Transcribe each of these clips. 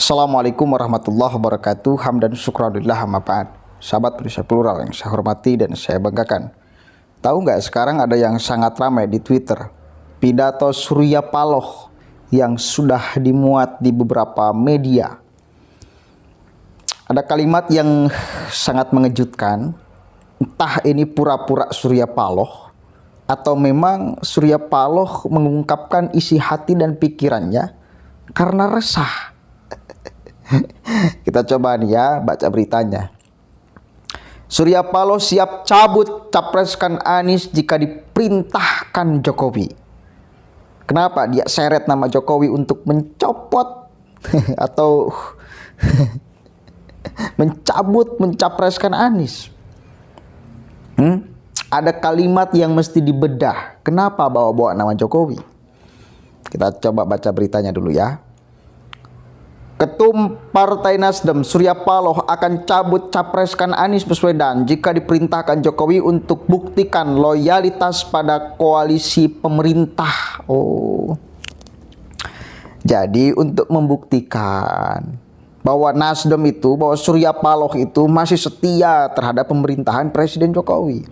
Assalamualaikum warahmatullahi wabarakatuh. Hamdan syukranillah amma ba'd. Sahabat Indonesia Plural yang saya hormati dan saya banggakan. Tahu nggak sekarang ada yang sangat ramai di Twitter, pidato Surya Paloh yang sudah dimuat di beberapa media. Ada kalimat yang sangat mengejutkan. Entah ini pura-pura Surya Paloh atau memang Surya Paloh mengungkapkan isi hati dan pikirannya karena resah. Kita coba nih ya baca beritanya. Surya Paloh siap cabut capreskan Anies jika diperintahkan Jokowi. Kenapa dia seret nama Jokowi untuk mencopot atau mencapreskan Anies? Ada kalimat yang mesti dibedah. Kenapa bawa-bawa nama Jokowi? Kita coba baca beritanya dulu ya. Ketum Partai Nasdem Surya Paloh akan cabut capreskan Anies Baswedan jika diperintahkan Jokowi untuk buktikan loyalitas pada koalisi pemerintah. Jadi untuk membuktikan bahwa Nasdem itu, bahwa Surya Paloh itu masih setia terhadap pemerintahan Presiden Jokowi.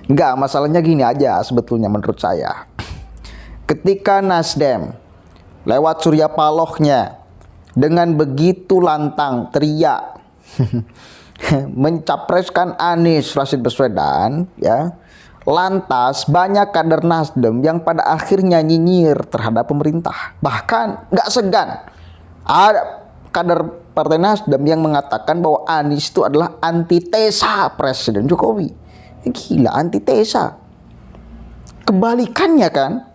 Enggak, masalahnya gini aja sebetulnya menurut saya. Ketika Nasdem lewat Surya Palohnya dengan begitu lantang teriak mencapreskan Anies Rashid Baswedan, ya, lantas banyak kader Nasdem yang pada akhirnya nyinyir terhadap pemerintah. Bahkan nggak segan ada kader Partai Nasdem yang mengatakan bahwa Anies itu adalah antitesa Presiden Jokowi. Gila, antitesa. Kebalikannya kan,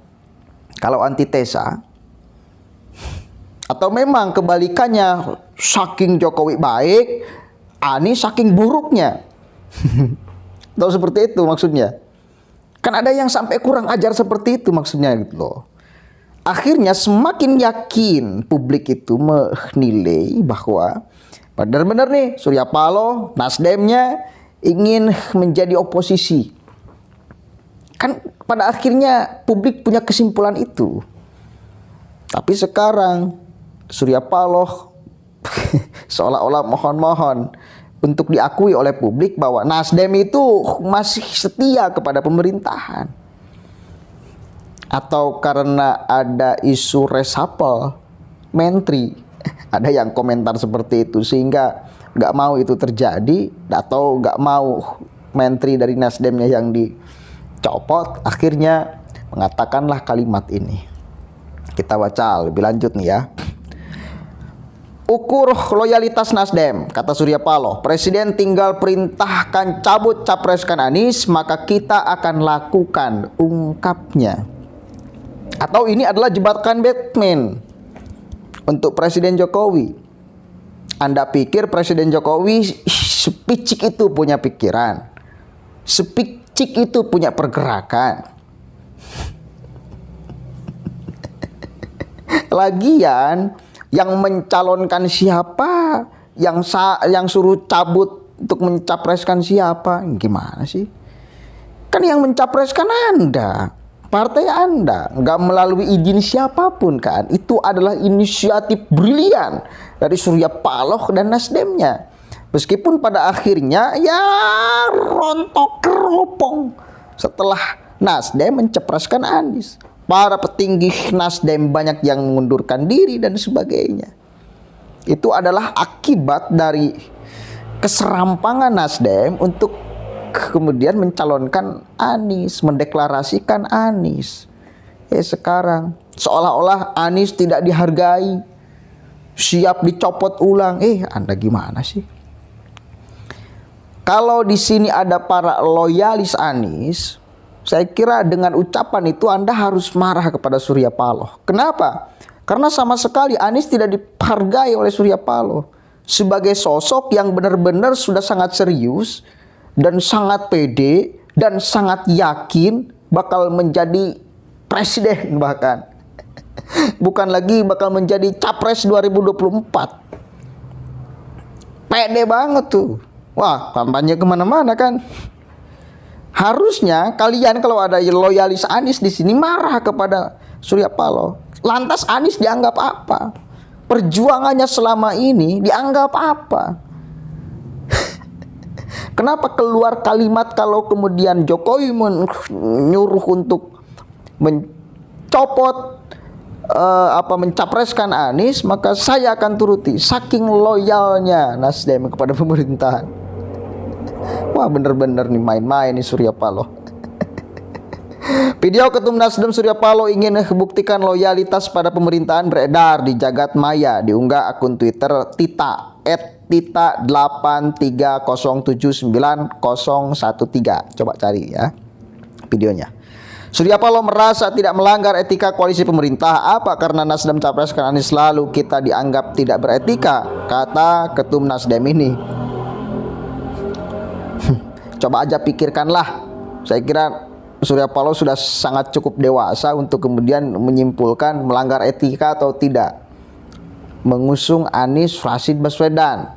kalau antitesa atau memang kebalikannya, saking Jokowi baik, Anies saking buruknya. Tahu seperti itu maksudnya. Kan ada yang sampai kurang ajar seperti itu maksudnya gitu loh. Akhirnya semakin yakin publik itu menilai bahwa benar-benar nih Surya Paloh, Nasdemnya ingin menjadi oposisi. Kan pada akhirnya publik punya kesimpulan itu. Tapi sekarang Surya Paloh seolah-olah mohon-mohon untuk diakui oleh publik bahwa Nasdem itu masih setia kepada pemerintahan. Atau karena ada isu reshuffle menteri, ada yang komentar seperti itu sehingga nggak mau itu terjadi, atau nggak mau menteri dari Nasdemnya yang dicopot, akhirnya mengatakanlah kalimat ini. Kita baca lebih lanjut nih ya. Ukur loyalitas Nasdem, kata Surya Paloh, Presiden tinggal perintahkan cabut capreskan Anies, maka kita akan lakukan, ungkapnya. Atau ini adalah jebakan Batman untuk Presiden Jokowi. Anda pikir Presiden Jokowi sepicik itu punya pikiran, sepicik itu punya pergerakan. Lagian yang mencalonkan siapa, yang suruh cabut untuk mencapreskan siapa, gimana sih? Kan yang mencapreskan Anda, partai Anda, nggak melalui izin siapapun kan. Itu adalah inisiatif brilian dari Surya Paloh dan Nasdemnya. Meskipun pada akhirnya ya rontok keropong setelah Nasdem mencapreskan Anies. Para petinggi Nasdem banyak yang mengundurkan diri dan sebagainya. Itu adalah akibat dari keserampangan Nasdem untuk kemudian mencalonkan Anies, mendeklarasikan Anies. Sekarang seolah-olah Anies tidak dihargai, siap dicopot ulang. Anda gimana sih? Kalau di sini ada para loyalis Anies, saya kira dengan ucapan itu Anda harus marah kepada Surya Paloh. Kenapa? Karena sama sekali Anies tidak dihargai oleh Surya Paloh sebagai sosok yang benar-benar sudah sangat serius dan sangat pede dan sangat yakin bakal menjadi presiden, bahkan bukan lagi bakal menjadi capres 2024. Pede banget tuh. Wah, kampanye kemana-mana kan. Harusnya kalian kalau ada loyalis Anies di sini marah kepada Surya Paloh. Lantas Anies dianggap apa? perjuangannya selama ini dianggap apa? Kenapa keluar kalimat kalau kemudian Jokowi menyuruh untuk mencopot mencapreskan Anies, maka saya akan turuti. Saking loyalnya Nasdem kepada pemerintahan. Wah, bener-bener nih main-main nih Surya Paloh. Video Ketum Nasdem Surya Paloh ingin membuktikan loyalitas pada pemerintahan beredar di jagat maya. Diunggah akun Twitter Tita @tita83079013. Coba cari ya videonya. Surya Paloh merasa tidak melanggar etika koalisi pemerintah. Apa? Karena Nasdem capreskan Anies lalu kita dianggap tidak beretika, kata Ketum Nasdem ini. Coba aja pikirkanlah. Saya kira Surya Paloh sudah sangat cukup dewasa untuk kemudian menyimpulkan melanggar etika atau tidak mengusung Anies Rashid Baswedan.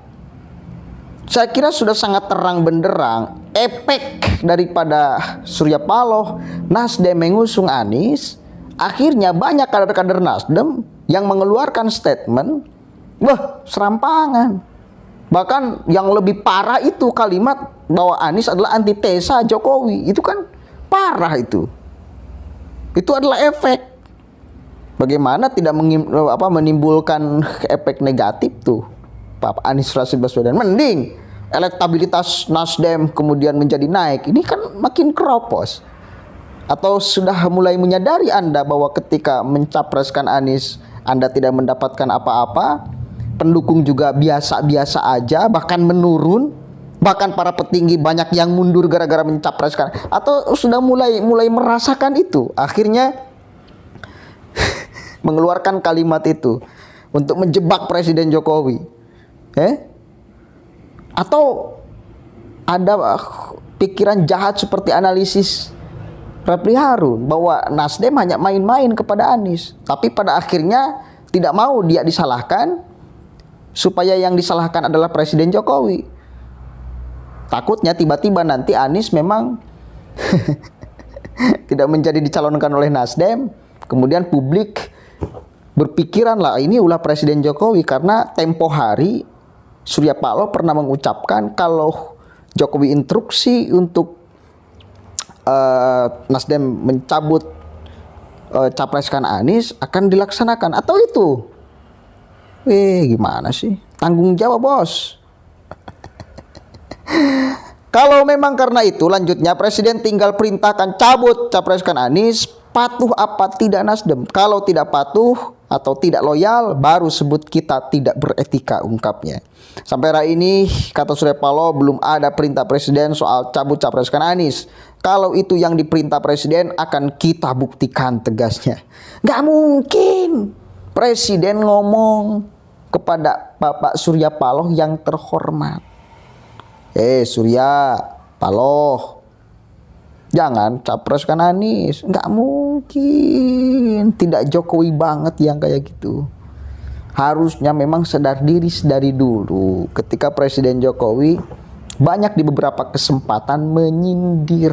Saya kira sudah sangat terang benderang efek daripada Surya Paloh Nasdem mengusung Anies. Akhirnya banyak kader-kader Nasdem yang mengeluarkan statement, wah, serampangan. Bahkan yang lebih parah itu kalimat bahwa Anies adalah antitesa Jokowi. Itu kan parah itu. Itu adalah efek. Bagaimana tidak menimbulkan efek negatif tuh Pak Anies Rashid Baswedan. Mending elektabilitas Nasdem kemudian menjadi naik. Ini kan makin keropos. Atau sudah mulai menyadari Anda bahwa ketika mencapreskan Anies Anda tidak mendapatkan apa-apa, pendukung juga biasa-biasa aja, bahkan menurun, bahkan para petinggi banyak yang mundur gara-gara mencapreskan, atau sudah mulai merasakan itu, akhirnya mengeluarkan kalimat itu untuk menjebak Presiden Jokowi. Atau ada pikiran jahat seperti analisis Refli Harun bahwa Nasdem hanya main-main kepada Anies, tapi pada akhirnya tidak mau dia disalahkan, supaya yang disalahkan adalah Presiden Jokowi. Takutnya tiba-tiba nanti Anies memang tidak menjadi dicalonkan oleh Nasdem, kemudian publik berpikiran lah ini ulah Presiden Jokowi, karena tempo hari Surya Paloh pernah mengucapkan kalau Jokowi instruksi untuk Nasdem mencabut capreskan Anies akan dilaksanakan. Atau itu gimana sih? Tanggung jawab, bos. Kalau memang karena itu, lanjutnya Presiden tinggal perintahkan cabut capreskan Anies. Patuh apa tidak Nasdem? Kalau tidak patuh atau tidak loyal, baru sebut kita tidak beretika, ungkapnya. Sampai hari ini, kata Surya Paloh, belum ada perintah Presiden soal cabut capreskan Anies. Kalau itu yang diperintah Presiden, akan kita buktikan, tegasnya. Gak mungkin Presiden ngomong kepada Bapak Surya Paloh yang terhormat, Surya Paloh, jangan capreskan Anies. Nggak mungkin. Tidak Jokowi banget yang kayak gitu. Harusnya memang sadar diri dari dulu. Ketika Presiden Jokowi banyak di beberapa kesempatan menyindir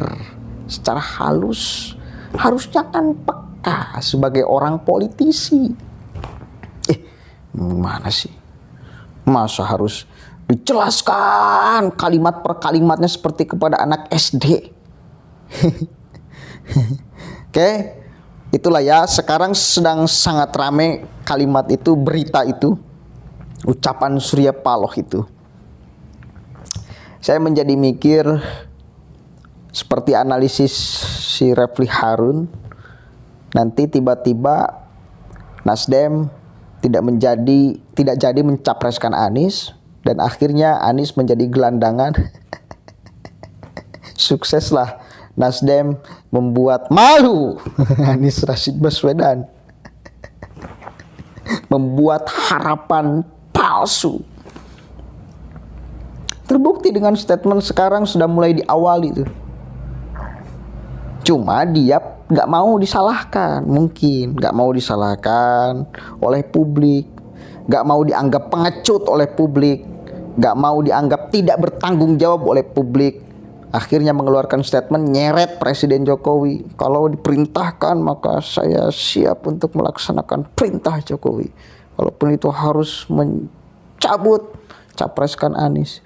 secara halus, harusnya kan peka sebagai orang politisi. Mana sih? Masa harus dijelaskan kalimat per kalimatnya seperti kepada anak SD? Oke, itulah ya. Sekarang sedang sangat rame kalimat itu, berita itu, ucapan Surya Paloh itu. Saya menjadi mikir seperti analisis si Refli Harun. Nanti tiba-tiba Nasdem tidak jadi mencapreskan Anies, dan akhirnya Anies menjadi gelandangan. Sukseslah Nasdem membuat malu Anies Rashid Baswedan, membuat harapan palsu. Terbukti dengan statement sekarang sudah mulai diawali tuh. Cuma dia nggak mau disalahkan, mungkin nggak mau disalahkan oleh publik, nggak mau dianggap pengecut oleh publik, nggak mau dianggap tidak bertanggung jawab oleh publik. Akhirnya mengeluarkan statement nyeret Presiden Jokowi. Kalau diperintahkan maka saya siap untuk melaksanakan perintah Jokowi. Walaupun itu harus mencabut capreskan Anies.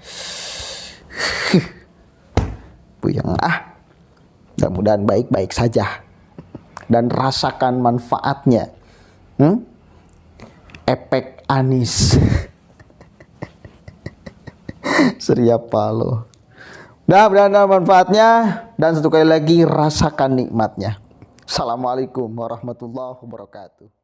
Puyeng ah. Mudah-mudahan baik-baik saja. Dan rasakan manfaatnya. Efek Anies. Surya Paloh. Mudah-mudahan ada manfaatnya. Dan satu kali lagi rasakan nikmatnya. Assalamualaikum warahmatullahi wabarakatuh.